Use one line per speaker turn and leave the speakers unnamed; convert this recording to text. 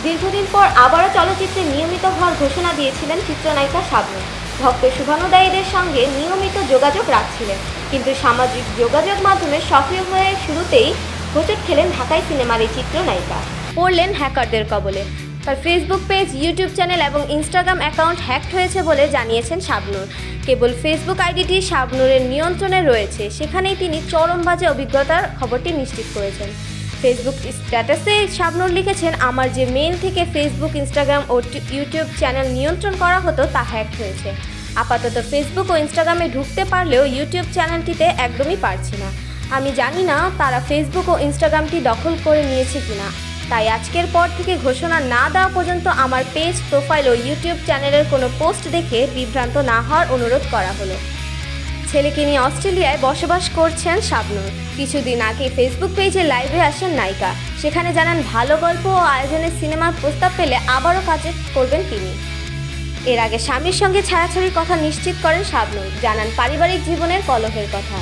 দীর্ঘদিন পর আবারও চলচ্চিত্রে নিয়মিত হওয়ার ঘোষণা দিয়েছিলেন চিত্রনায়িকা শাবনূর। ভক্ত শুভানুধ্যায়ীদের সঙ্গে নিয়মিত যোগাযোগ রাখছিলেন, কিন্তু সামাজিক যোগাযোগ মাধ্যমে সক্রিয় হয়ে শুরুতেই হোঁচট খেলেন ঢাকাই সিনেমার এই চিত্রনায়িকা। পড়লেন হ্যাকারদের কবলে। তার ফেসবুক পেজ, ইউটিউব চ্যানেল এবং ইনস্টাগ্রাম অ্যাকাউন্ট হ্যাকড হয়েছে বলে জানিয়েছেন শাবনূর। কেবল ফেসবুক আইডিটি শাবনূরের নিয়ন্ত্রণে রয়েছে, সেখানেই তিনি চরম বাজে অভিজ্ঞতার খবরটি নিশ্চিত করেছেন। ফেসবুক স্ট্যাটাসে শাবনূর লিখেছেন, আমার যে মেইল থেকে ফেসবুক, ইনস্টাগ্রাম ও ইউটিউব চ্যানেল নিয়ন্ত্রণ করা হতো তা হ্যাক হয়েছে। আপাতত ফেসবুক ও ইনস্টাগ্রামে ঢুকতে পারলেও ইউটিউব চ্যানেলটিতে একদমই পারছি না। আমি জানি না তারা ফেসবুক ও ইনস্টাগ্রামটি দখল করে নিয়েছে কিনা। তাই আজকের পর থেকে ঘোষণা না দেওয়া পর্যন্ত আমার পেজ, প্রোফাইল ও ইউটিউব চ্যানেলের কোনো পোস্ট দেখে বিভ্রান্ত না হওয়ার অনুরোধ করা হলো। ছেলেকে নিয়ে অস্ট্রেলিয়ায় বসবাস করছেন শাবনূর। কিছুদিন আগে ফেসবুক পেজে লাইভে আসেন নায়িকা। সেখানে জানান, ভালো গল্প ও আয়োজনের সিনেমার প্রস্তাব পেলে আবারও কাজে করবেন তিনি। এর আগে স্বামীর সঙ্গে ছাড়াছাড়ির কথা নিশ্চিত করেন শাবনূর। জানান পারিবারিক জীবনের কলহের কথা।